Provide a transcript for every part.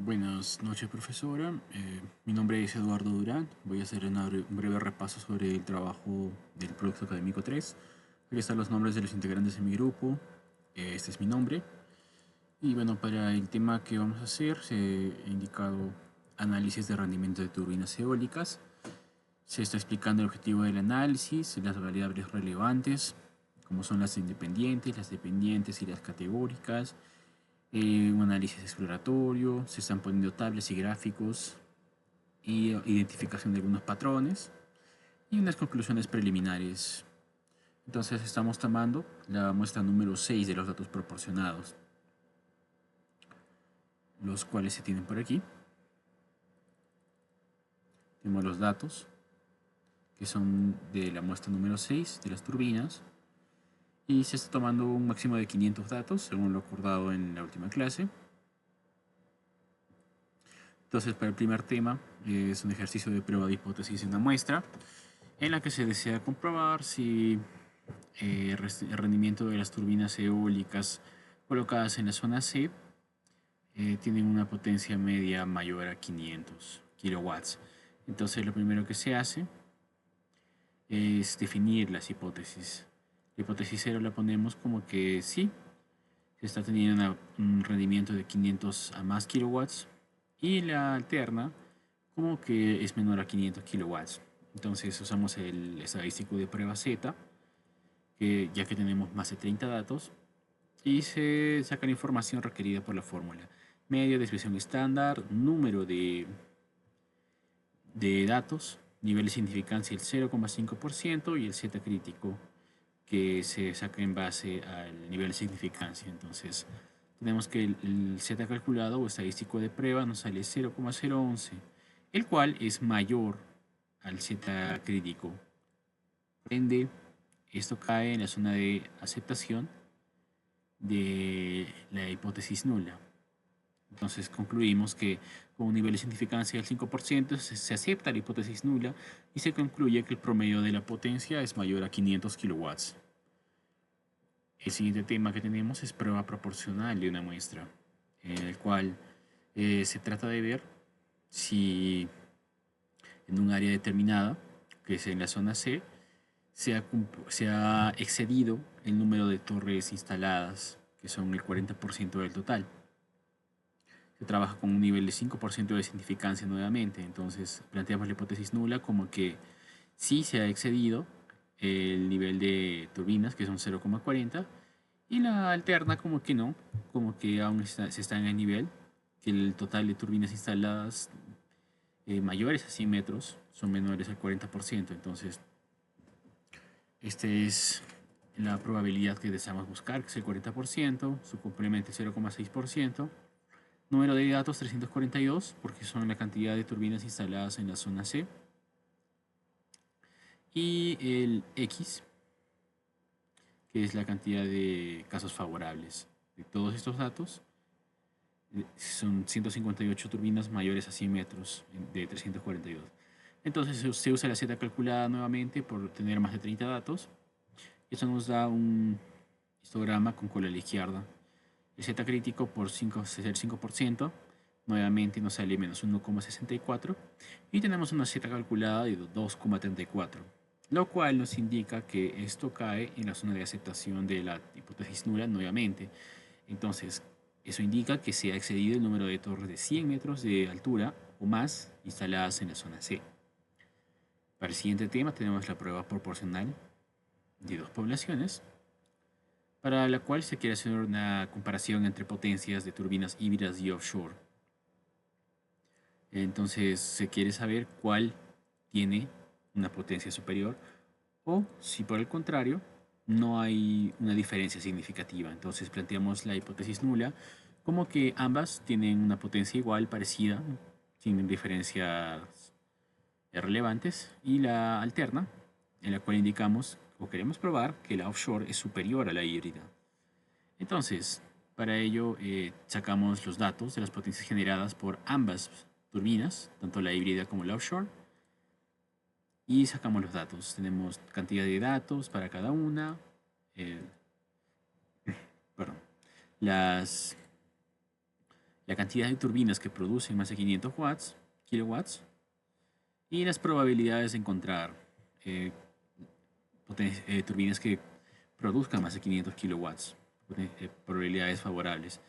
Buenas noches, profesora. Mi nombre es Eduardo Durán. Voy a hacer un breve repaso sobre el trabajo del Producto Académico 3. Aquí están los nombres de los integrantes de mi grupo. Este es mi nombre. Y bueno, para el tema que vamos a hacer, se ha indicado análisis de rendimiento de turbinas eólicas. Se está explicando el objetivo del análisis, las variables relevantes, como son las independientes, las dependientes y las categóricas, un análisis exploratorio, se están poniendo tablas y gráficos y identificación de algunos patrones y unas conclusiones preliminares. Entonces estamos tomando la muestra número 6 de los datos proporcionados, los cuales se tienen por aquí. Tenemos los datos que son de la muestra número 6 de las turbinas y se está tomando un máximo de 500 datos según lo acordado en la última clase. Entonces, para el primer tema, es un ejercicio de prueba de hipótesis en una muestra en la que se desea comprobar si el rendimiento de las turbinas eólicas colocadas en la zona C tienen una potencia media mayor a 500 kilowatts. Entonces, lo primero que se hace es definir las hipótesis. La hipótesis 0 la ponemos como que sí, se está teniendo un rendimiento de 500 a más kilowatts, y la alterna como que es menor a 500 kilowatts. Entonces usamos el estadístico de prueba Z, que ya que tenemos más de 30 datos, y se saca la información requerida por la fórmula. Media, desviación estándar, número de datos, nivel de significancia el 0,5% y el Z crítico que se saca en base al nivel de significancia. Entonces tenemos que el Z calculado o estadístico de prueba nos sale 0,011, el cual es mayor al Z crítico. Por ende, esto cae en la zona de aceptación de la hipótesis nula. Entonces concluimos que con un nivel de significancia del 5% se acepta la hipótesis nula y se concluye que el promedio de la potencia es mayor a 500 kilowatts. El siguiente tema que tenemos es prueba proporcional de una muestra, en el cual se trata de ver si en un área determinada, que es en la zona C, se ha excedido el número de torres instaladas, que son el 40% del total. Se trabaja con un nivel de 5% de significancia nuevamente, entonces planteamos la hipótesis nula como que sí se ha excedido el nivel de turbinas, que son 0,40, y la alterna como que no, como que aún se está en el nivel, que el total de turbinas instaladas mayores a 100 metros son menores al 40%. Entonces, esta es la probabilidad que deseamos buscar, que es el 40%, su complemento 0,6%, número de datos 342, porque son la cantidad de turbinas instaladas en la zona C, y el X, que es la cantidad de casos favorables. De todos estos datos, son 158 turbinas mayores a 100 metros de 342. Entonces se usa la Z calculada nuevamente por tener más de 30 datos. Eso nos da un histograma con cola a la izquierda. El Z crítico por 5, el 5%, nuevamente nos sale menos 1,64 y tenemos una Z calculada de 2,34, lo cual nos indica que esto cae en la zona de aceptación de la hipótesis nula nuevamente. Entonces, eso indica que se ha excedido el número de torres de 100 metros de altura o más instaladas en la zona C. Para el siguiente tema tenemos la prueba proporcional de dos poblaciones, para la cual se quiere hacer una comparación entre potencias de turbinas híbridas y offshore. Entonces se quiere saber cuál tiene una potencia superior o si por el contrario no hay una diferencia significativa. Entonces planteamos la hipótesis nula como que ambas tienen una potencia igual, parecida, sin diferencias relevantes, y la alterna, en la cual indicamos o queremos probar que la offshore es superior a la híbrida. Entonces, para ello sacamos los datos de las potencias generadas por ambas turbinas, tanto la híbrida como la offshore, y sacamos los datos. Tenemos cantidad de datos para cada una, perdón, las la cantidad de turbinas que producen más de 500 kilowatts, y las probabilidades de encontrar eh, turbinas que produzcan más de 500 kilowatts, probabilidades favorables.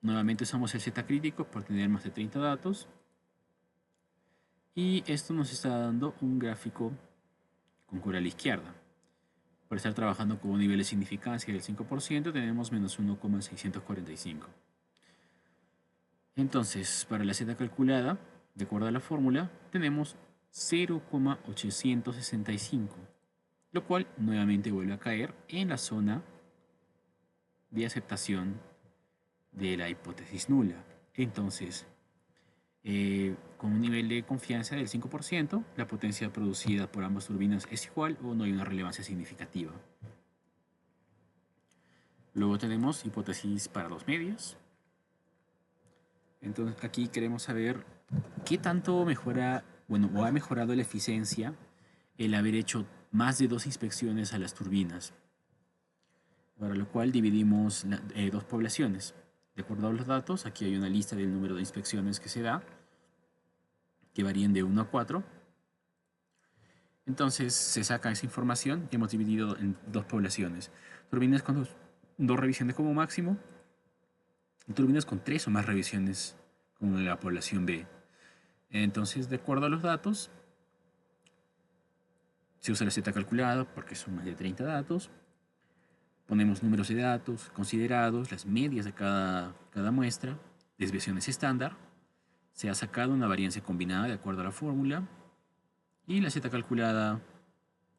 Nuevamente usamos el Z crítico por tener más de 30 datos, y esto nos está dando un gráfico con curva a la izquierda. Por estar trabajando con un nivel de significancia del 5%, tenemos menos 1,645. Entonces, para la Z calculada, de acuerdo a la fórmula, tenemos 0,865, lo cual nuevamente vuelve a caer en la zona de aceptación de la hipótesis nula. Entonces, con un nivel de confianza del 5%, la potencia producida por ambas turbinas es igual o no hay una relevancia significativa. Luego tenemos hipótesis para dos medias. Entonces aquí queremos saber qué tanto mejora, bueno, o ha mejorado la eficiencia el haber hecho más de 2 inspecciones a las turbinas. Para lo cual dividimos dos poblaciones. De acuerdo a los datos, aquí hay una lista del número de inspecciones que se da, que varían de 1 a 4. Entonces se saca esa información y hemos dividido en dos poblaciones. Turbinas con dos revisiones como máximo, y turbinas con 3 o más revisiones como la población B. Entonces, de acuerdo a los datos, se usa la Z calculada porque son más de 30 datos. Ponemos números de datos considerados, las medias de cada muestra, desviaciones estándar. Se ha sacado una varianza combinada de acuerdo a la fórmula y la Z calculada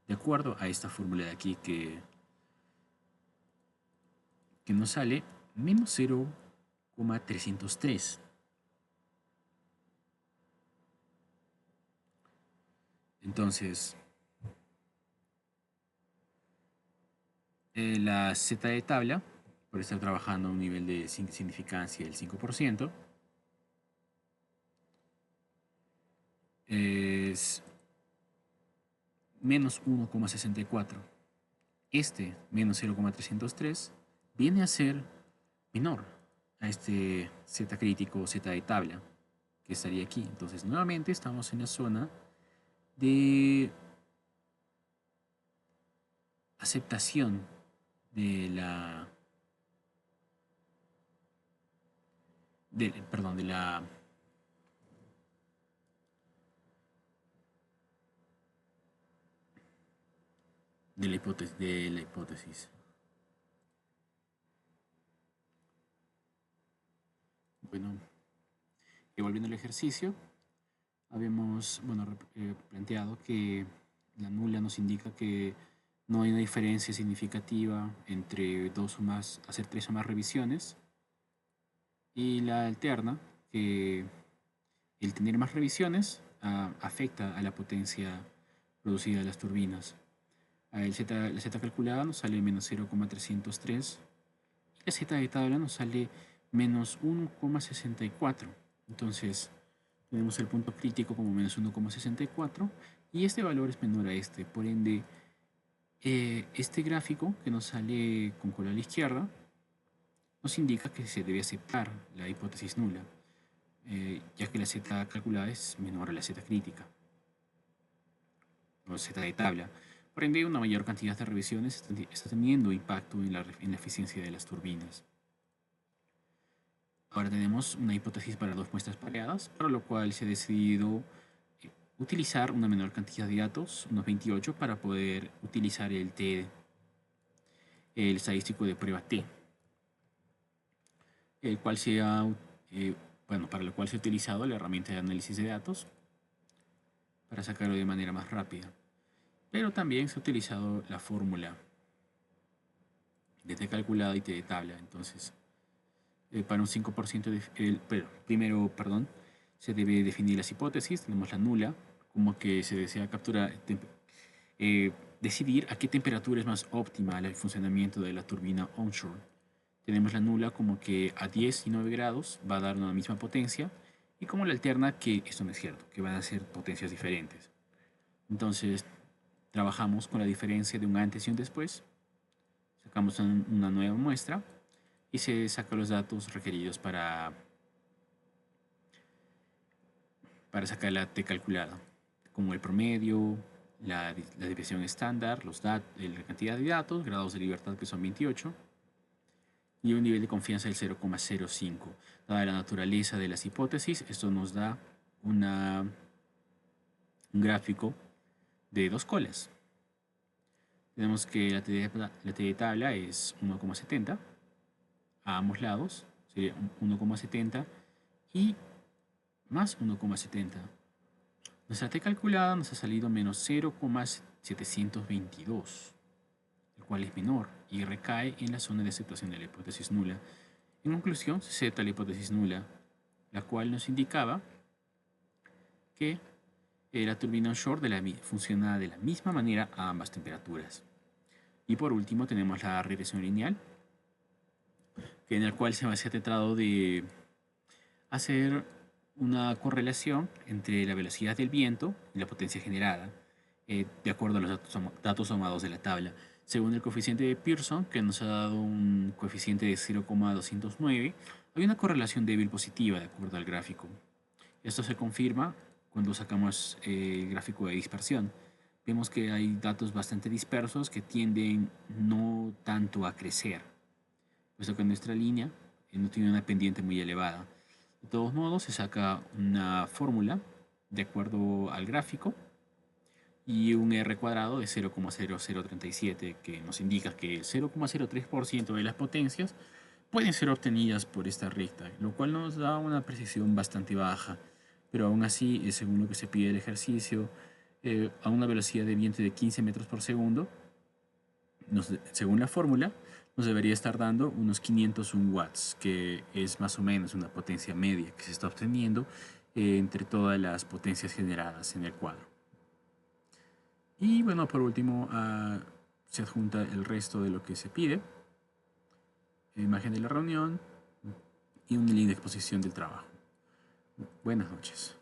de acuerdo a esta fórmula de aquí que nos sale menos 0,303. Entonces, la Z de tabla, por estar trabajando a un nivel de significancia del 5%, es menos 1,64. Este menos 0,303 viene a ser menor a este Z crítico o Z de tabla que estaría aquí. Entonces, nuevamente estamos en la zona de aceptación de la perdón, de la hipótesis. Bueno, y volviendo al ejercicio, habíamos planteado que la nula nos indica que no hay una diferencia significativa entre dos o más, hacer 3 o más revisiones, y la alterna, que el tener más revisiones afecta a la potencia producida de las turbinas. La Z calculada nos sale menos 0,303 y la Z de tabla nos sale menos 1,64. Entonces tenemos el punto crítico como menos 1,64 y este valor es menor a este. Por ende, este gráfico que nos sale con color a la izquierda nos indica que se debe aceptar la hipótesis nula, ya que la Z calculada es menor a la Z crítica o Z de tabla. Por ende, una mayor cantidad de revisiones está teniendo impacto en la eficiencia de las turbinas. Ahora tenemos una hipótesis para dos muestras pareadas, para lo cual se ha decidido utilizar una menor cantidad de datos, unos 28, para poder utilizar el estadístico de prueba T, el cual para lo cual se ha utilizado la herramienta de análisis de datos para sacarlo de manera más rápida. Pero también se ha utilizado la fórmula de T calculada y T de tabla. Entonces, para un 5%, se debe definir las hipótesis. Tenemos la nula, como que se desea capturar, decidir a qué temperatura es más óptima el funcionamiento de la turbina onshore. Tenemos la nula como que a 10 y 9 grados va a dar una misma potencia, y como la alterna que esto no es cierto, que van a ser potencias diferentes. Entonces, trabajamos con la diferencia de un antes y un después, sacamos una nueva muestra y se sacan los datos requeridos para para sacar la T calculada, como el promedio, la desviación estándar, la cantidad de datos, grados de libertad que son 28, y un nivel de confianza del 0,05. Dada la naturaleza de las hipótesis, esto nos da un gráfico de dos colas. Tenemos que la T de tabla es 1,70 a ambos lados, sería 1,70 y más 1,70. Nuestra T calculada nos ha salido menos 0,722, el cual es menor y recae en la zona de aceptación de la hipótesis nula. En conclusión, se acepta la hipótesis nula, la cual nos indicaba que la turbina onshore funciona de la misma manera a ambas temperaturas. Y por último tenemos la regresión lineal, en el cual se ha tratado de hacer una correlación entre la velocidad del viento y la potencia generada, de acuerdo a los datos tomados de la tabla. Según el coeficiente de Pearson, que nos ha dado un coeficiente de 0,209, hay una correlación débil positiva de acuerdo al gráfico. Esto se confirma cuando sacamos el gráfico de dispersión. Vemos que hay datos bastante dispersos que tienden no tanto a crecer, puesto que nuestra línea no tiene una pendiente muy elevada. De todos modos, se saca una fórmula de acuerdo al gráfico y un R cuadrado de 0,0037 que nos indica que el 0,03% de las potencias pueden ser obtenidas por esta recta, lo cual nos da una precisión bastante baja, pero aún así, según lo que se pide el ejercicio, a una velocidad de viento de 15 metros por segundo, según la fórmula, nos debería estar dando unos 501 watts, que es más o menos una potencia media que se está obteniendo entre todas las potencias generadas en el cuadro. Y bueno, por último, se adjunta el resto de lo que se pide, imagen de la reunión y un link de exposición del trabajo. Buenas noches.